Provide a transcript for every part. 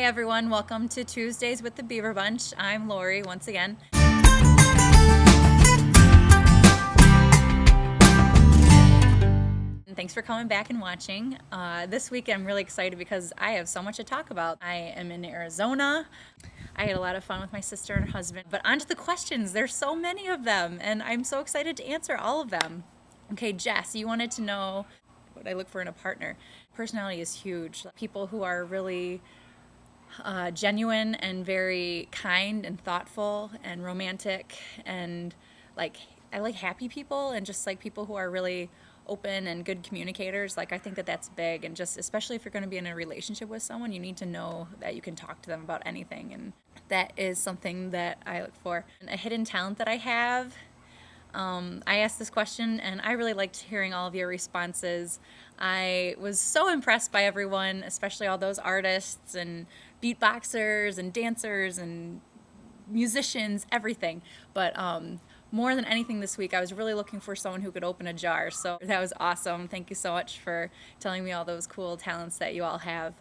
everyone, welcome to Tuesdays with the Beaver Bunch. I'm Lori once again. And thanks for coming back and watching. This week I'm really excited because I have so much to talk about. I am in Arizona. I had a lot of fun with my sister and her husband. But on to the questions. There's so many of them, and I'm so excited to answer all of them. Okay, Jess, you wanted to know what I look for in a partner. Personality is huge. People who are really genuine and very kind and thoughtful and romantic, and I like happy people, and just like people who are really open and good communicators. Like, I think that that's big, and just especially if you're going to be in a relationship with someone, you need to know that you can talk to them about anything, and that is something that I look for. And a hidden talent that I have, I asked this question and I really liked hearing all of your responses. I was so impressed by everyone, especially all those artists and beatboxers and dancers and musicians, everything. But more than anything this week, I was really looking for someone who could open a jar. So that was awesome. Thank you so much for telling me all those cool talents that you all have.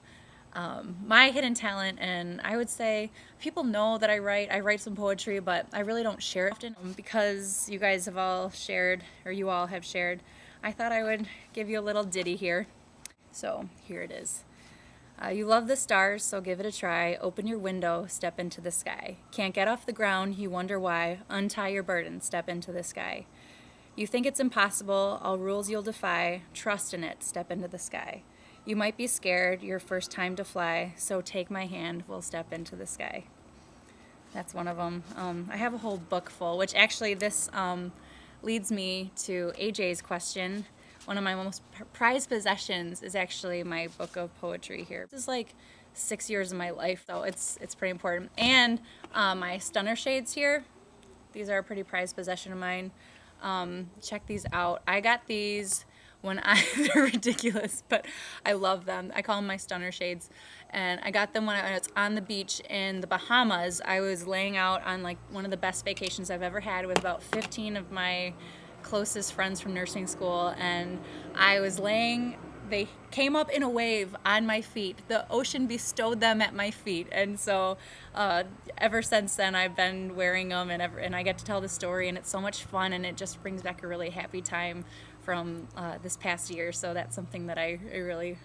My hidden talent, and I would say people know that I write some poetry, but I really don't share it often because you guys have all shared, or you all have shared. I thought I would give you a little ditty here. So here it is. You love the stars, so give it a try. Open your window, step into the sky. Can't get off the ground, you wonder why. Untie your burden, step into the sky. You think it's impossible, all rules you'll defy. Trust in it, step into the sky. You might be scared, your first time to fly, so take my hand, we'll step into the sky. That's one of them. I have a whole book full, which actually this leads me to AJ's question. One of my most prized possessions is actually my book of poetry here. This is like 6 years of my life, so it's pretty important. And my stunner shades here, these are a pretty prized possession of mine. Check these out. I got these when they're ridiculous, but I love them. I call them my stunner shades. And I got them when I was on the beach in the Bahamas. I was laying out on like one of the best vacations I've ever had with about 15 of my closest friends from nursing school, and I was laying, they came up in a wave on my feet. The ocean bestowed them at my feet, and so ever since then I've been wearing them, and I get to tell the story, and it's so much fun, and it just brings back a really happy time from this past year. So that's something that I really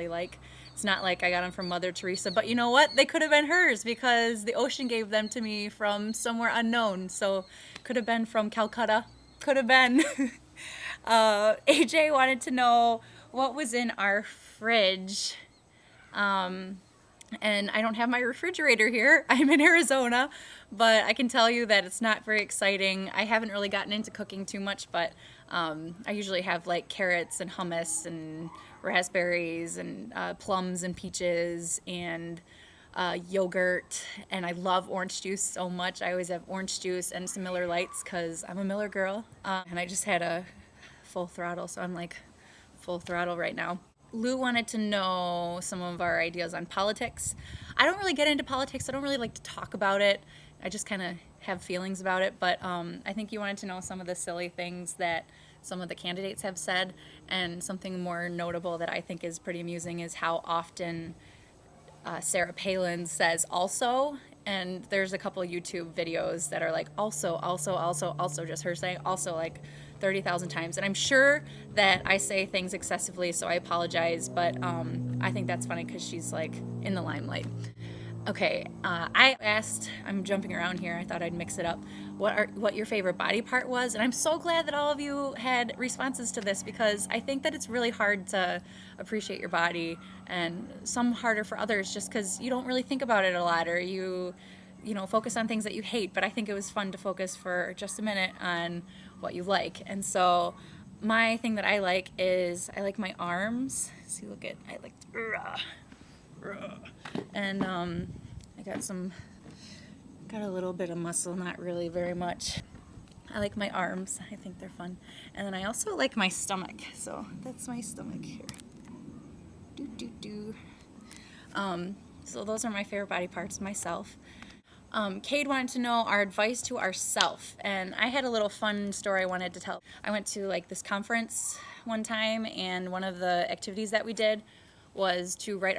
like. It's not like I got them from Mother Teresa, but you know what? They could have been hers because the ocean gave them to me from somewhere unknown. So could have been from Calcutta. Could have been. AJ wanted to know what was in our fridge. And I don't have my refrigerator here. I'm in Arizona, but I can tell you that it's not very exciting. I haven't really gotten into cooking too much, but I usually have like carrots and hummus and raspberries and plums and peaches and yogurt, and I love orange juice so much. I always have orange juice and some Miller Lights because I'm a Miller girl, and I just had a full throttle, so I'm like full throttle right now. Lou wanted to know some of our ideas on politics. I don't really get into politics. I don't really like to talk about it. I just kind of have feelings about it, but I think you wanted to know some of the silly things that some of the candidates have said, and something more notable that I think is pretty amusing is how often Sarah Palin says also, and there's a couple YouTube videos that are like also, just her saying also like 30,000 times, and I'm sure that I say things excessively, so I apologize, but I think that's funny because she's like in the limelight. Okay, I asked, I'm jumping around here, I thought I'd mix it up, what your favorite body part was, and I'm so glad that all of you had responses to this because I think that it's really hard to appreciate your body, and some harder for others just because you don't really think about it a lot, or you focus on things that you hate, but I think it was fun to focus for just a minute on what you like. And so my thing that I like is I like my arms. See, look at, I like, and I got a little bit of muscle, not really very much. I like my arms. I think they're fun. And then I also like my stomach. So that's my stomach here. So those are my favorite body parts, myself. Cade wanted to know our advice to ourself, and I had a little fun story I wanted to tell. I went to like this conference one time, and one of the activities that we did was to write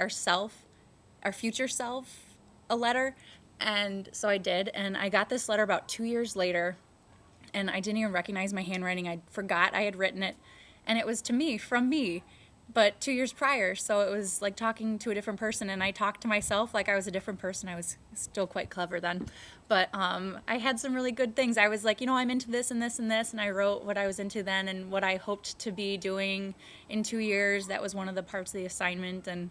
our future self a letter. And so I did, and I got this letter about 2 years later, and I didn't even recognize my handwriting. I forgot I had written it, and it was to me, from me, but 2 years prior. So it was like talking to a different person, and I talked to myself like I was a different person. I was still quite clever then, but I had some really good things. I was like, I'm into this and this and this, and I wrote what I was into then and what I hoped to be doing in 2 years. That was one of the parts of the assignment, and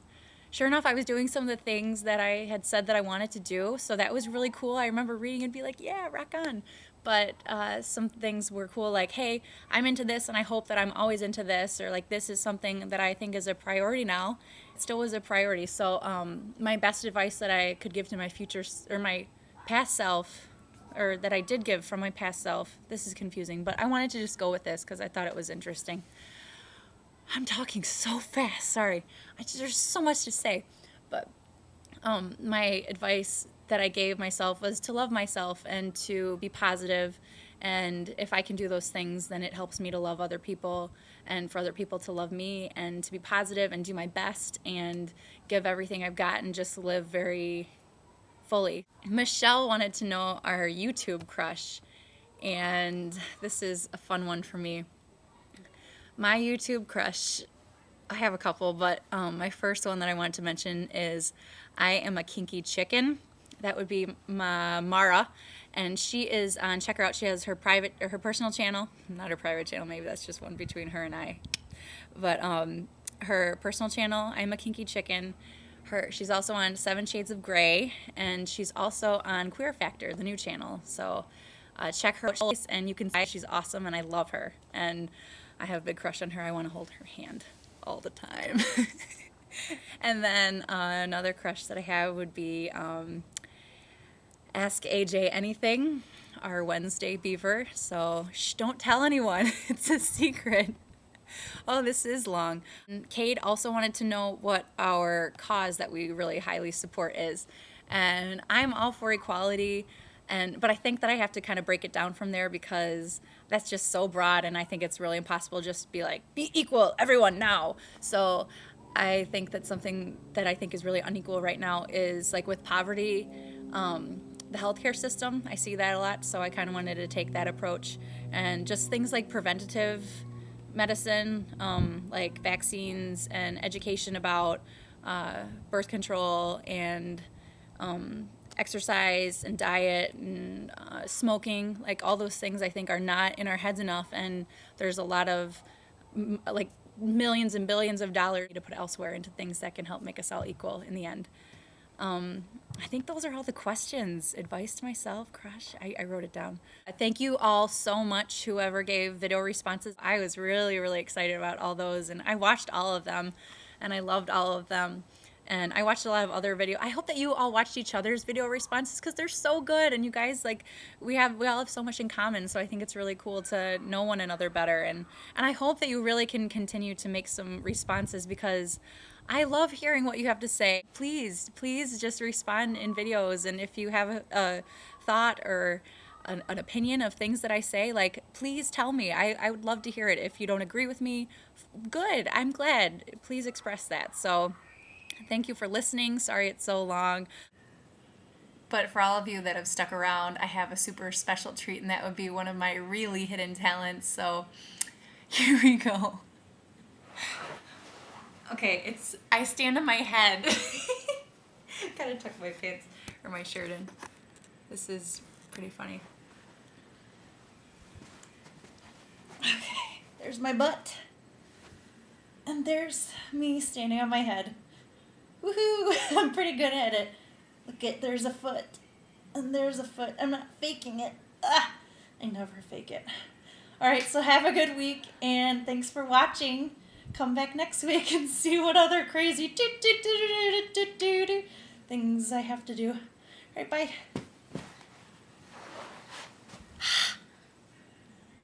sure enough, I was doing some of the things that I had said that I wanted to do, so that was really cool. I remember reading and be like, yeah, rock on. But some things were cool, like, hey, I'm into this, and I hope that I'm always into this, or like, this is something that I think is a priority now. It still was a priority. So my best advice that I could give to my future, or my past self, or that I did give from my past self, this is confusing, but I wanted to just go with this because I thought it was interesting. I'm talking so fast, sorry. There's so much to say. But my advice that I gave myself was to love myself and to be positive. And if I can do those things, then it helps me to love other people and for other people to love me, and to be positive and do my best and give everything I've got and just live very fully. Michelle wanted to know our YouTube crush, and this is a fun one for me. My YouTube crush, I have a couple, but my first one that I wanted to mention is I am a kinky chicken. That would be Mara, and she is on, check her out, she has her private, or her personal channel, not her private channel, maybe that's just one between her and I, but her personal channel, I'm a kinky chicken. She's also on 7 Shades of Grey, and she's also on Queer Factor, the new channel, so check her out, and you can see she's awesome, and I love her, and I have a big crush on her. I want to hold her hand all the time. And then another crush that I have would be Ask AJ Anything, our Wednesday beaver. So don't tell anyone. It's a secret. Oh, this is long. Kate also wanted to know what our cause that we really highly support is. And I'm all for equality, but I think that I have to kind of break it down from there because that's just so broad, and I think it's really impossible just to be like, be equal, everyone now. So I think that something that I think is really unequal right now is like with poverty, the healthcare system. I see that a lot, so I kind of wanted to take that approach, and just things like preventative medicine, like vaccines and education about birth control and exercise and diet and smoking, like all those things I think are not in our heads enough, and there's a lot of like millions and billions of dollars to put elsewhere into things that can help make us all equal in the end. I think those are all the questions. Advice to myself, crush, I wrote it down. Thank you all so much, whoever gave video responses. I was really, really excited about all those, and I watched all of them, and I loved all of them. And I watched a lot of other video. I hope that you all watched each other's video responses because they're so good, and you guys, like, we all have so much in common, so I think it's really cool to know one another better. And I hope that you really can continue to make some responses because I love hearing what you have to say. Please just respond in videos, and if you have a thought or an opinion of things that I say, like, please tell me. I would love to hear it. If you don't agree with me, good, I'm glad. Please express that. So thank you for listening. Sorry it's so long. But for all of you that have stuck around, I have a super special treat, and that would be one of my really hidden talents. So here we go. Okay, I stand on my head. Gotta tuck my pants or my shirt in. This is pretty funny. Okay, there's my butt. And there's me standing on my head. Woohoo! I'm pretty good at it. Look there's a foot. And there's a foot. I'm not faking it. Ah! I never fake it. Alright, so have a good week, and thanks for watching. Come back next week and see what other crazy things I have to do. Alright, bye.